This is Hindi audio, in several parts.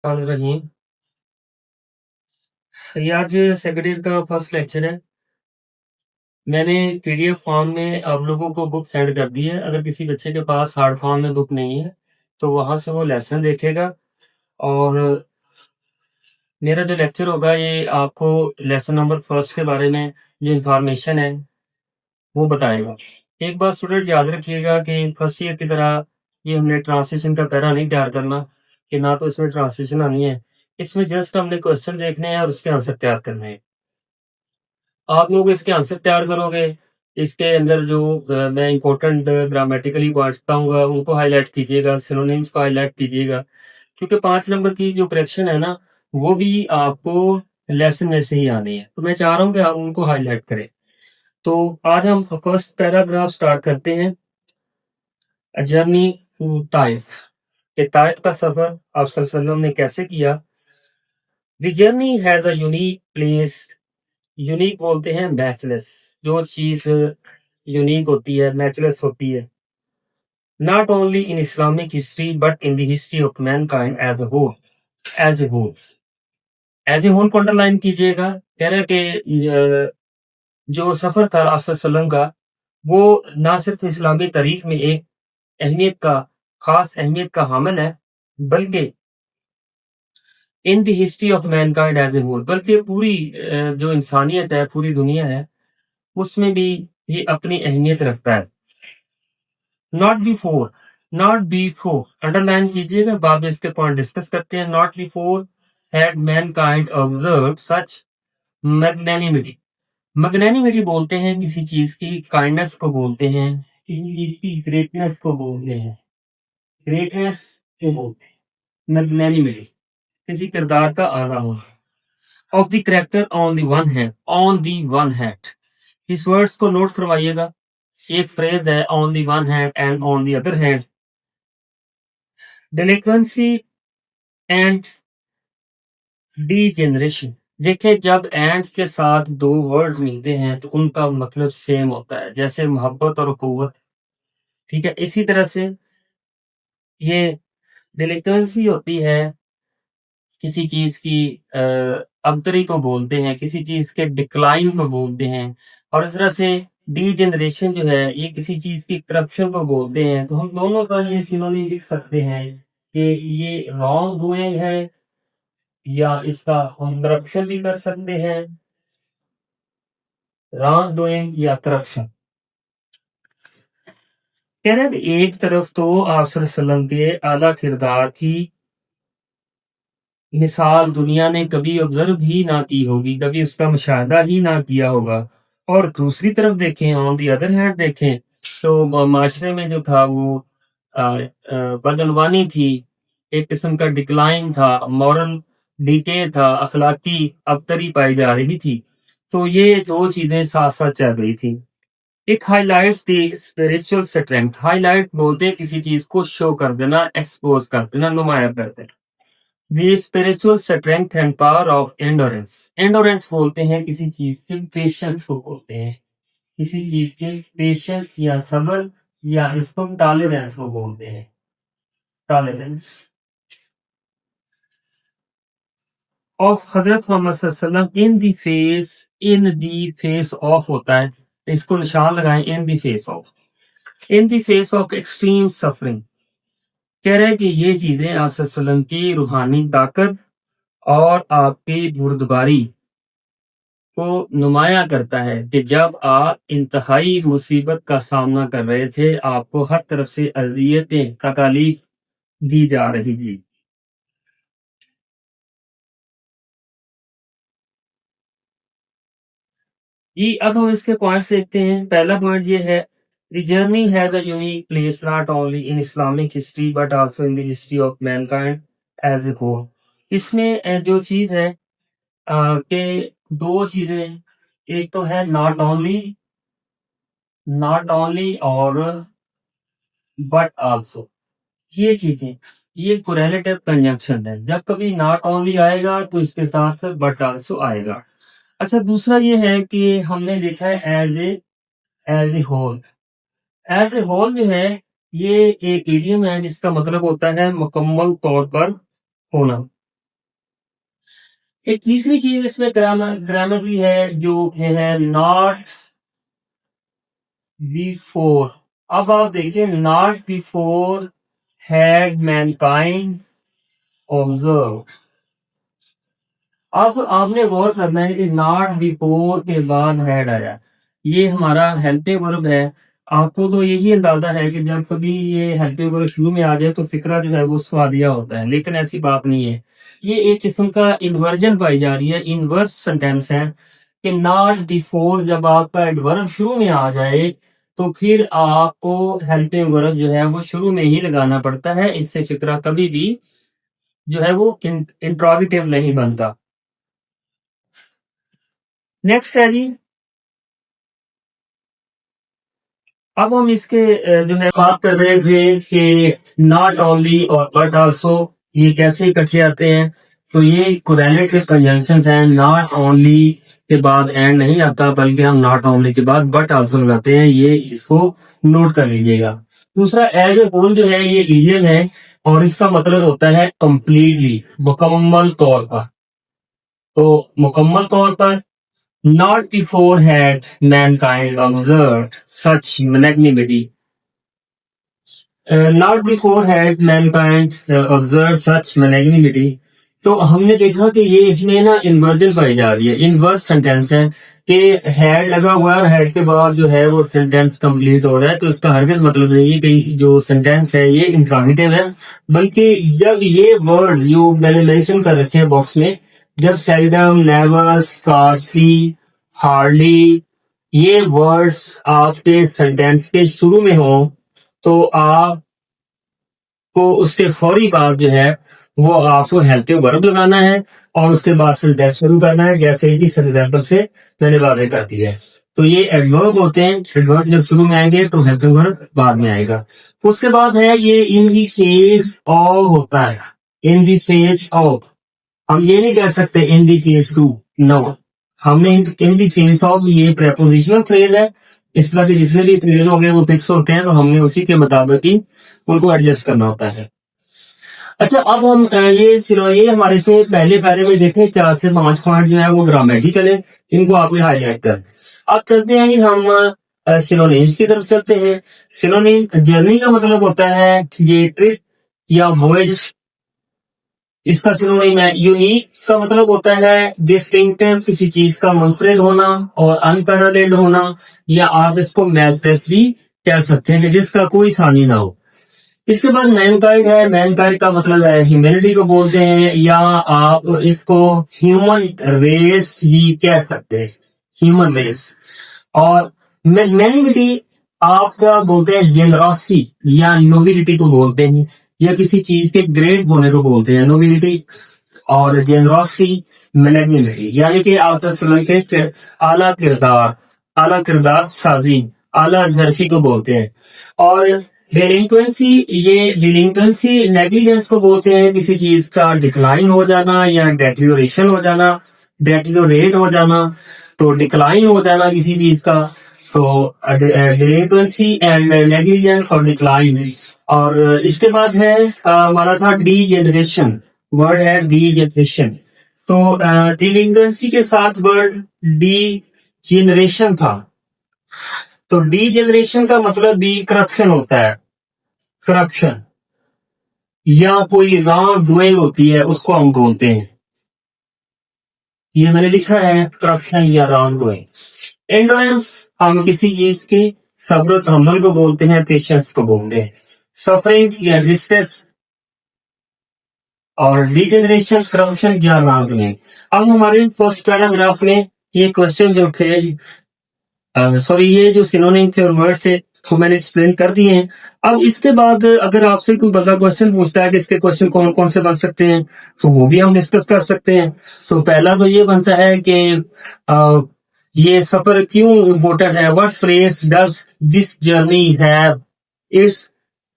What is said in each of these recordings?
रहीम। ये आज सेकंड ईयर का फर्स्ट लेक्चर है। मैंने पीडीएफ फॉर्म में आप लोगों को बुक सेंड कर दी है। अगर किसी बच्चे के पास हार्ड फॉर्म में बुक नहीं है तो वहां से वो लेसन देखेगा और मेरा जो लेक्चर होगा ये आपको लेसन नंबर फर्स्ट के बारे में जो इंफॉर्मेशन है वो बताएगा। एक बात स्टूडेंट याद रखिएगा कि फर्स्ट ईयर की तरह ये हमने ट्रांसलेशन का पैरा नहीं तैयार करना कि ना तो इसमें ट्रांसलेशन आनी है। इसमें जस्ट हमने क्वेश्चन देखने हैं और उसके आंसर तैयार करने हैं। आप लोग इसके आंसर तैयार करोगे। इसके अंदर जो मैं इंपॉर्टेंट ग्रामेटिकली वर्ड्स बताऊंगा उनको हाईलाइट कीजिएगा, सिनोनिम्स को हाईलाइट कीजिएगा, क्योंकि 5 नंबर की जो करेक्शन है ना वो भी आपको लेसन में से ही आनी है, तो मैं चाह रहा हूँ कि आप उनको हाईलाइट करें। तो आज हम फर्स्ट पैराग्राफ स्टार्ट करते हैं। जर्नी टू ताइफ, कि ताइफ का सफर आप सल्लल्लाहु अलैहि वसल्लम ने कैसे किया। The journey has a unique place. Unique बोलते हैं मैचलेस, जो चीज यूनिक होती है, मैचलेस होती है। Not only in Islamic history but in the history of mankind as a whole. As a whole, as a whole को अंडरलाइन कीजिएगा। कह रहे हैं कि जो सफर था आप वसल्लम का वो ना सिर्फ इस्लामी तारीख में एक अहमियत का, खास अहमियत का हामिल है, बल्कि in the history of mankind as a whole, बल्कि पूरी जो इंसानियत है, पूरी दुनिया है, उसमें भी ये अपनी अहमियत रखता है। Not before, not before underline कीजिएगा, बाद में इसके पॉइंट डिस्कस करते हैं। Not before had Mankind observed such magnanimity. Magnanimity बोलते हैं किसी चीज की काइंडनेस को बोलते हैं, किसी चीज की ग्रेटनेस को बोलते हैं, ग्रेटनेस को बोलते हैं मैग्नेनिमिटी, किसी किरदार का आला होना। Of the character on the one hand, on the one hand, इस वर्ड्स को नोट करवाइएगा। एक फ्रेज है on the one hand and on the other hand. Delinquency and degeneration, देखिए जब एंड के साथ दो वर्ड्स मिलते हैं तो उनका मतलब सेम होता है, जैसे मोहब्बत और कुव्वत। ठीक है, इसी तरह से ये डिलिक्वेंसी होती है किसी चीज की अबतरी को बोलते हैं, किसी चीज के डिक्लाइन को बोलते हैं। और इस तरह से डी जनरेशन जो है ये किसी चीज की करप्शन को बोलते हैं। तो हम दोनों का ये सिनोनिम लिख सकते हैं कि ये रॉन्ग डूइंग है, या इसका हम करप्शन भी कर सकते हैं, रॉन्ग डूइंग या करप्शन। कह रहे हैं एक तरफ तो आप सल्लल्लाहु अलैहि वसल्लम के आला किरदार की मिसाल दुनिया ने कभी ऑब्जर्व ही ना की होगी, कभी उसका मुशाहदा ही ना किया होगा। और दूसरी तरफ देखें, ऑन दी अदर हैंड देखें, तो माशरे में जो था वो बदनवानी थी, एक किस्म का डिक्लाइन था, मॉरल डीके था, अखलाकी अबतरी पाई जा रही थी। तो ये दो चीजें साथ साथ चल रही थी। It highlights the spiritual strength. Highlight बोलते हैं किसी चीज को शो कर देना, एक्सपोज कर देना, नुमाया कर देना। The spiritual strength and power of endurance. Endurance बोलते हैं किसी चीज के पेशेंस को बोलते हैं, किसी चीज के पेशेंस या सब्र, या इसको हम टॉलरेंस को बोलते हैं, टॉलरेंस ऑफ हजरत मोहम्मद सल्लल्लाहु अलैहि वसल्लम in the face, in the face of होता है, इसको निशान लगाएं, in the face of, in the face of extreme suffering. कह रहे हैं कि ये चीजें आप सल्लल्लाहु अलैहि वसल्लम की रूहानी ताकत और आपकी बुर्दबारी को नुमाया करता है कि जब आप इंतहाई मुसीबत का सामना कर रहे थे, आपको हर तरफ से अजियतें, तकालीफ दी जा रही थी। ये अब हम इसके पॉइंट्स देखते हैं। पहला पॉइंट ये है, the journey has a unique place not only in Islamic history but also in the history of mankind as a whole. इसमें जो चीज है कि दो चीजें, एक तो है नॉट ओनली, नॉट ओनली और बट आल्सो, ये चीजें, ये कोरिलेटिव कंजंक्शन है। जब कभी नॉट ओनली आएगा तो इसके साथ बट आल्सो आएगा। अच्छा, दूसरा ये है कि हमने लिखा है as a whole. As a whole जो है ये एक इडियम है जिसका मतलब होता है मुकम्मल तौर पर होना। एक तीसरी चीज इसमें ग्रामर भी है जो है नॉट बिफोर। अब आप देखिए not before had Mankind observe. अब आपने गौर करना है कि नॉट बिफोर के बाद हैड आया, ये हमारा हेल्पिंग वर्ब है। आपको तो यही अंदाजा है कि जब कभी ये हेल्पिंग वर्ब शुरू में आ जाए तो फिक्रा जो है वो स्वादिया होता है, लेकिन ऐसी बात नहीं है। ये एक किस्म का इन्वर्जन पाई जा रही है, इनवर्स सेंटेंस है कि नॉट बिफोर जब आपका एडवर्ब शुरू में आ जाए तो फिर आपको हेल्पिंग वर्ब जो है वो शुरू में ही लगाना पड़ता है। इससे फिक्रा कभी भी जो है वो इंट्रोगेटिव नहीं बनता। नेक्स्ट है जी, अब हम इसके जो है बात कर रहे थे कि नॉट ओनली और बट आल्सो ये कैसे इकट्ठे आते हैं। तो ये कोरिलेटिव कंजंक्शन हैं। नॉट ओनली के बाद एंड नहीं आता, बल्कि हम नॉट ओनली के बाद बट आल्सो लगाते हैं। ये इसको नोट कर लीजिएगा। दूसरा एज ए होल जो है ये इडियम है और इसका मतलब होता है कंप्लीटली, मुकम्मल तौर पर। तो मुकम्मल तौर पर not before had mankind observed such magnanimity. Not before had mankind observed such magnanimity. तो हमने देखा कि ये इसमें ना इन्वर्जन पाई जा रही है, इनवर्स सेंटेंस है कि हैड लगा हुआ है और हैड के बाद जो है वो सेंटेंस कंप्लीट हो रहा है। तो इसका हरगिज़ मतलब नहीं है कि जो सेंटेंस है ये इंट्रागेटिव है, बल्कि जब ये वर्ड जो मैंने मेंशन कर रखे हैं बॉक्स में, जब सेल्डम, नेवर, स्कार्सली, हार्डली ये वर्ड्स आपके सेंटेंस के शुरू में हो तो आपको उसके फौरी बाद जो है वो आपको हेल्पिंग वर्ब लगाना है और उसके बाद सेंटेंस शुरू करना है, जैसे कि इस एग्जांपल से मैंने वादे कर दिया है। तो ये एडवर्ब होते हैं, एडवर्ब जब शुरू में आएंगे तो हेल्पिंग वर्ब बाद में आएगा। उसके बाद है ये इन दी फेस ऑफ होता है, इन दी फेस ऑफ। हम ये नहीं कह सकते इन दी केस टू, नो। हमने इन दी फेस ऑफ ये प्रेपोजिशनल फ्रेज है। इस तरह के जितने भी फ्रेज होंगे वो फिक्स होते हैं, तो हमने उसी के मुताबिक ही उनको एडजस्ट करना होता है। अच्छा, अब हम ये हमारे से पहले पैरे में देखें 4 से 5 पॉइंट जो है वो ग्रामेटिकल है, इनको आपने हाईलाइट कर। अब चलते हैं हम सिनोनिम्स की तरफ चलते हैं। सिनोनिम जर्नी का मतलब होता है ये ट्रिप या वॉयज, इसका सिनोनिम है। यूनिक का मतलब होता है डिस्टिंक्टिव, किसी चीज का मुनफरिद होना और अनपैरेलल्ड होना, या आप इसको मैचलेस भी कह सकते हैं कि जिसका कोई सानी ना हो। इसके बाद मैनकाइंड है। मैनकाइंड का मतलब है ह्यूमैनिटी को बोलते हैं, या आप इसको ह्यूमन रेस ही कह सकते हैं, ह्यूमन रेस। और मैग्नेनिमिटी आपका बोलते हैं जेनरॉसिटी या नोबिलिटी को बोलते हैं, या किसी चीज के ग्रेट होने को बोलते हैं नोबिलिटी और जेनरॉसिटी, मैग्नेनिमिटी। यानी कि आप समझ के आला किरदार साजी, आला जरफी को बोलते हैं। और डिलिंक्वेंसी, ये डिलिंक्वेंसी नेग्लिजेंस को बोलते हैं, किसी चीज का डिक्लाइन हो जाना या डेटेरियोरेशन हो जाना, डेटेरियोरेट हो जाना, तो डिक्लाइन हो जाना किसी चीज का। तो डिलिंक्वेंसी एंड नेग्लिजेंस और डिक्लाइन। और इसके बाद है हमारा था डी जनरेशन, वर्ड है डी जनरेशन। तो डिलिंक्वेंसी के साथ वर्ड डी जनरेशन था। तो डी जनरेशन का मतलब भी करप्शन होता है, करप्शन या कोई रॉन्ग डूइंग होती है उसको हम बोलते हैं। ये मैंने लिखा है करप्शन या रॉन्ग डूइंग। एंडोरेंस हम किसी चीज के सब्र तहम्मुल को बोलते हैं, पेशेंस को बोलते हैं। सफरिंग या डिस्ट्रेस। और डिजेनरेशन करप्शन या रॉन्ग डूइंग। अब हमारे फर्स्ट पैराग्राफ में ये क्वेश्चन जो थे, सॉरी ये जो सिनोनिम थे और वर्ड थे वो मैंने एक्सप्लेन कर दिए हैं। अब इसके बाद अगर आपसे कोई बड़ा क्वेश्चन पूछता है कि इसके क्वेश्चन कौन कौन से बन सकते हैं, तो वो भी हम डिस्कस कर सकते हैं। तो पहला तो ये बनता है कि ये सफर क्यों इम्पोर्टेंट है, what place does this journey have it's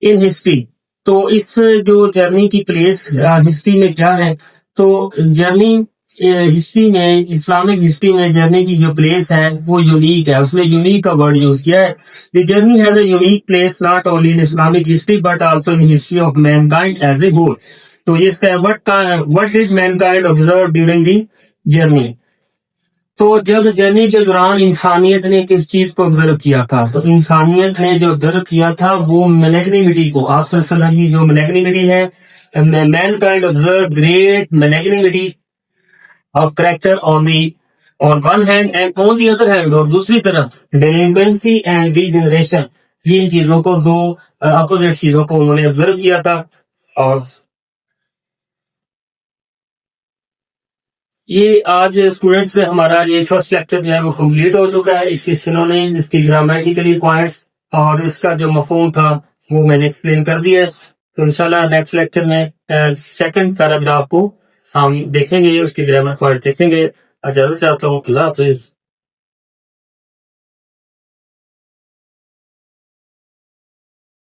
in history. तो इस जो जर्नी की प्लेस हिस्ट्री में क्या है, तो जर्नी हिस्ट्री में, इस्लामिक हिस्ट्री में जर्नी की जो प्लेस है वो यूनिक है। उसने यूनिक का वर्ड यूज किया है। The journey has a unique place not only in Islamic history but also in history of mankind as a whole. तो ये इसका है, what did mankind observe during the journey. तो जब जर्नी के दौरान इंसानियत ने किस चीज को ऑब्जर्व किया था, तो इंसानियत ने जो ऑब्जर्व किया था वो मैग्नेटिविटी को, आप सल्लल्लाहु अलैहि वसल्लम की जो मैग्नेटिविटी है, mankind observe great magnetivity of character on one hand and on the other hand, और दूसरी तरफ डेलिंक्वेंसी एंड डिजनरेशन, ये इन चीजों को, दो अपोजिट चीजों को उन्होंने ऑब्जर्व किया था। और ये आज स्टूडेंट्स से हमारा ये फर्स्ट लेक्चर जो है वो कंप्लीट हो चुका है। इसके सिनोनिम, इसकी ग्रामेटिकली पॉइंट्स और इसका जो मफहूम था वो मैंने एक्सप्लेन कर दिया है। तो इंशाल्लाह नेक्स्ट लेक्चर में सेकंड पैराग्राफ को हम देखेंगे, उसकी ग्रामर पॉइंट देखेंगे। इजाजत चाहता हूँ, अल्लाह हाफिज।